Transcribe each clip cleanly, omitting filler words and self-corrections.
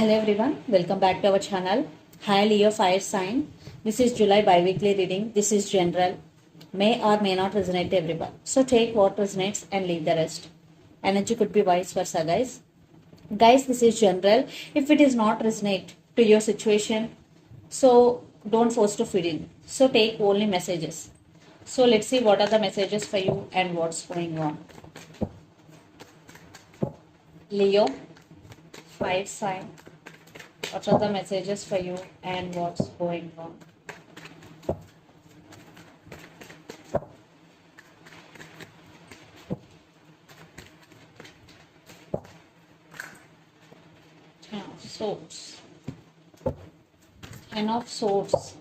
Hello everyone, welcome back to our channel. Hi Leo Fire Sign. This is July bi-weekly reading. This is general. May or may not resonate to everyone. So take what resonates and leave the rest. Energy could be vice versa, guys. Guys, this is general. If it is not resonate to your situation, so don't force to fit in. So take only messages. So let's see what are the messages for you and what's going on. Leo, fire sign. What are the messages for you and what's going on? Ten of Swords. Ten of Swords.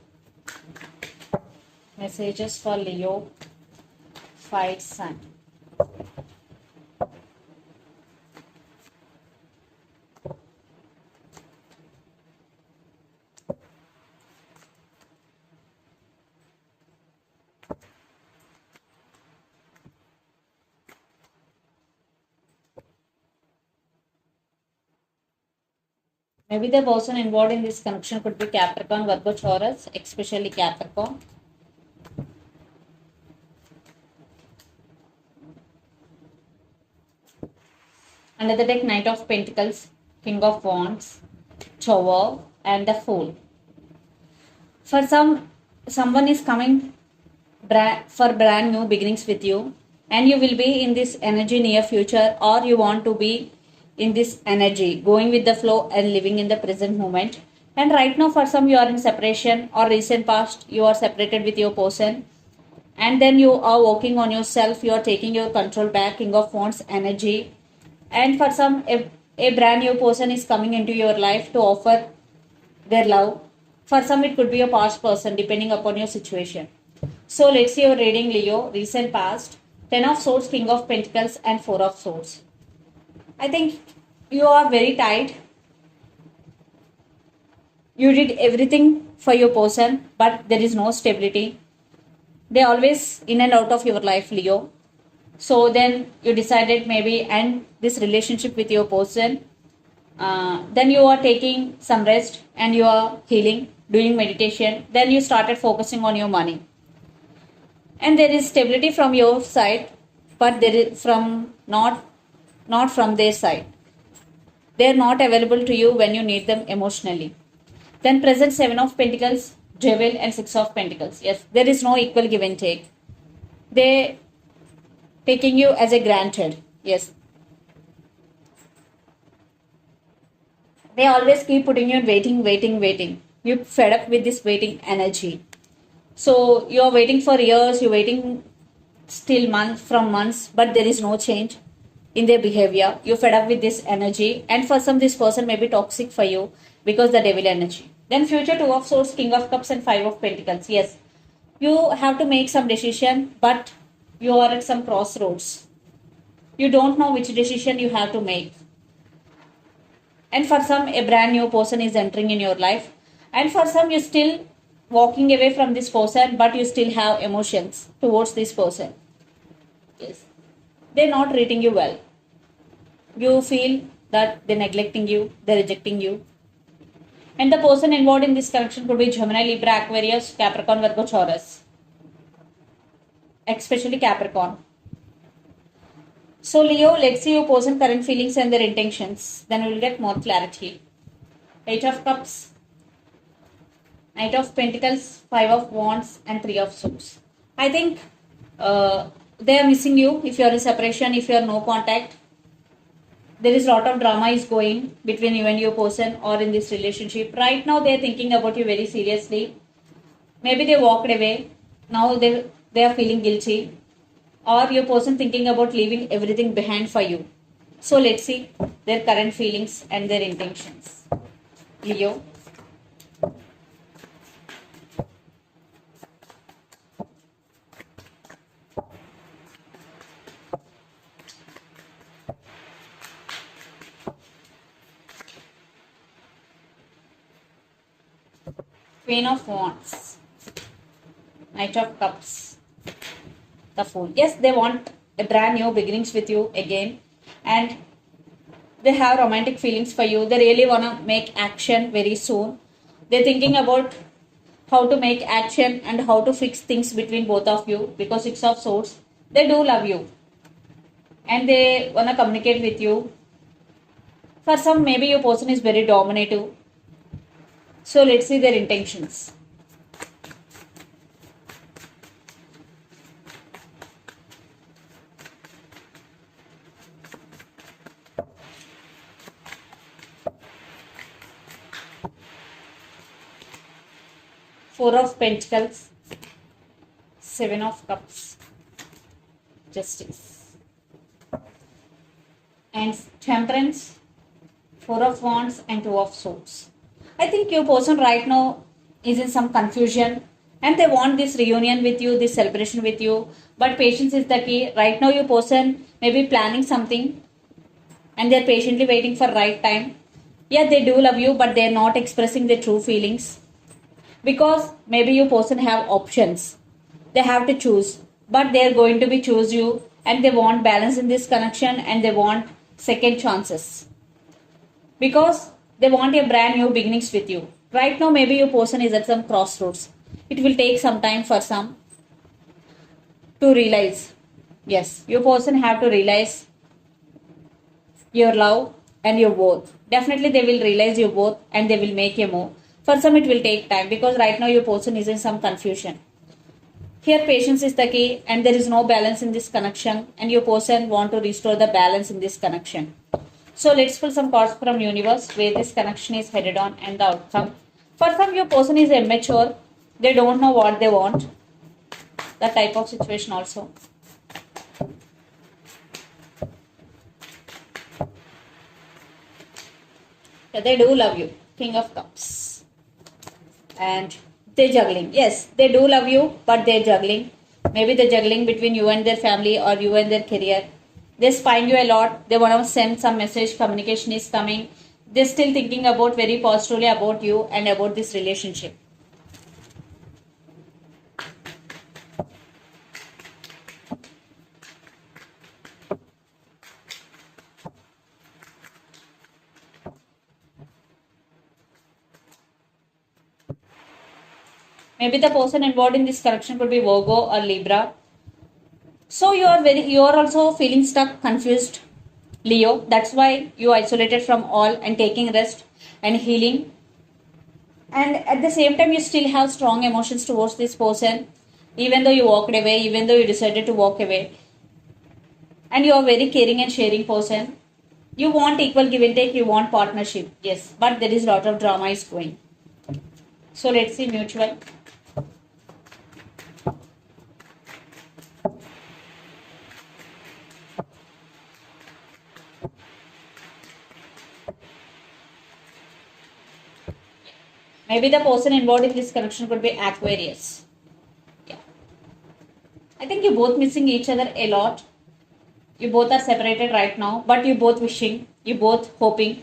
Messages for Leo, fire sign. Maybe the person involved in this connection could be Capricorn, Virgo, Taurus, especially Capricorn. Under the deck, Knight of Pentacles, King of Wands, Tower, and the Fool. For someone is coming for brand new beginnings with you, and you will be in this energy near future, or you want to be in this energy, going with the flow and living in the present moment. And right now, for some, you are in separation, or recent past, you are separated with your person, and then you are working on yourself, you are taking your control back, King of Wands energy. And for some, a brand new person is coming into your life to offer their love. For some, it could be a past person, depending upon your situation. So let's see your reading, Leo, recent past. Ten of Swords, King of Pentacles, and Four of Swords. I think you are very tight. You did everything for your person, but there is no stability. They always in and out of your life, Leo. So then you decided maybe end this relationship with your person. Then you are taking some rest and you are healing, doing meditation. Then you started focusing on your money. And there is stability from your side, but there is from not from their side. They are not available to you when you need them emotionally. Then present Seven of Pentacles, Devil, and Six of Pentacles. Yes, there is no equal give and take. They taking you as a granted. Yes. They always keep putting you in waiting. You fed up with this waiting energy. So you are waiting for years, you're waiting still months, but there is no change in their behavior. You're fed up with this energy, and for some, this person may be toxic for you because the devil energy. Then future, Two of Swords, King of Cups, and Five of Pentacles. Yes, you have to make some decision, but you are at some crossroads. You don't know which decision you have to make. And for some, a brand new person is entering in your life, and for some, you're still walking away from this person, but you still have emotions towards this person. Yes, they're not treating you well. You feel that they're neglecting you, they're rejecting you. And the person involved in this connection could be Gemini, Libra, Aquarius, Capricorn, Virgo, Taurus, especially Capricorn. So Leo, let's see your person current feelings and their intentions. Then we'll get more clarity. Eight of Cups, Knight of Pentacles, Five of Wands, and Three of Swords. I think they are missing you if you are in separation, if you are no contact. There is a lot of drama is going between you and your person or in this relationship. Right now, they are thinking about you very seriously. Maybe they walked away. Now they are feeling guilty. Or your person thinking about leaving everything behind for you. So let's see their current feelings and their intentions. Leo. Queen of Wands, Knight of Cups, the Fool. Yes, they want a brand new beginnings with you again, and They have romantic feelings for you. They really want to make action very soon. They're thinking about how to make action and how to fix things between both of you, because Six of Swords, they do love you and they want to communicate with you. For some, maybe your person is very dominative. So let's see their intentions. Four of Pentacles, Seven of Cups, Justice, and Temperance, Four of Wands, and Two of Swords. I think your person right now is in some confusion and they want this reunion with you, this celebration with you. But patience is the key. Right now, your person may be planning something and they're patiently waiting for right time. Yeah, they do love you, but they're not expressing their true feelings, because maybe your person have options. They have to choose, but they're going to be choose you, and they want balance in this connection and they want second chances, because they want a brand new beginnings with you. Right now, maybe your person is at some crossroads. It will take some time for some to realize. Yes, your person have to realize your love and your worth. Definitely, they will realize your worth and they will make a move. For some, it will take time, because right now your person is in some confusion. Here, patience is the key, and there is no balance in this connection, and your person want to restore the balance in this connection. So let's pull some cards from universe where this connection is headed on and the outcome. For some, your person is immature. They don't know what they want. That type of situation also. Yeah, they do love you. King of Cups. And they're juggling. Yes, they do love you, but they're juggling. Maybe they're juggling between you and their family or you and their career. They spine you a lot. They want to send some message. Communication is coming. They're still thinking about very positively about you and about this relationship. Maybe the person involved in this connection could be Virgo or Libra. So you are also feeling stuck, confused, Leo. That's why you isolated from all and taking rest and healing. And at the same time, you still have strong emotions towards this person, even though you walked away, even though you decided to walk away. And you are very caring and sharing person. You want equal give and take, you want partnership. Yes, but there is a lot of drama is going. So let's see mutual. Maybe the person involved in this connection could be Aquarius. Yeah. I think you both missing each other a lot. You both are separated right now, but you both wishing, you both hoping.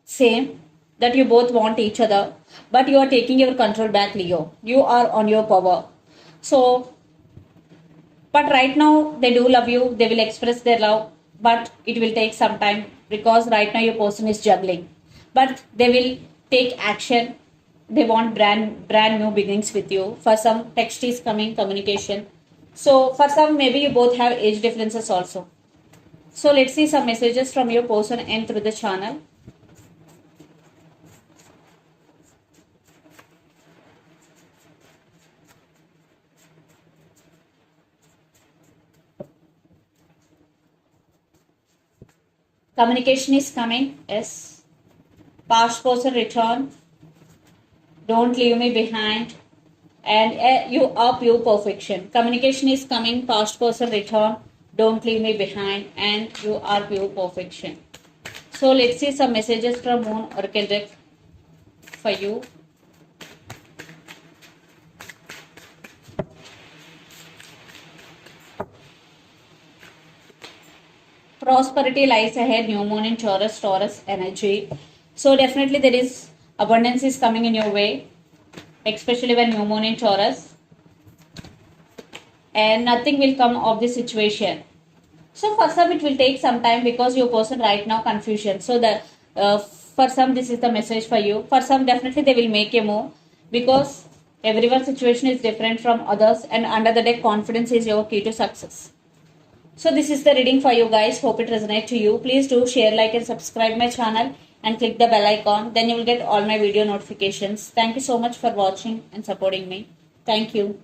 Same, that you both want each other, but you are taking your control back, Leo. You are on your power. So, but right now they do love you, they will express their love, but it will take some time, because right now your person is juggling. But they will take action. They want brand new beginnings with you. For some, text is coming, communication. So for some, maybe you both have age differences also. So let's see some messages from your person and through the channel. Communication is coming. Yes. Past person return. Don't leave me behind. And you are pure perfection. Communication is coming. Past person return. Don't leave me behind. And you are pure perfection. So let's see some messages from Moon Oracle deck for you. Prosperity lies ahead. New moon in Taurus energy. So definitely there is abundance is coming in your way, especially when new moon in Taurus. And nothing will come of this situation. So for some it will take some time because your person right now confusion. So the for some this is the message for you. For some definitely they will make a move because everyone's situation is different from others, and under the deck confidence is your key to success. So this is the reading for you guys. Hope it resonates to you. Please do share, like and subscribe my channel and click the bell icon. Then you will get all my video notifications. Thank you so much for watching and supporting me. Thank you.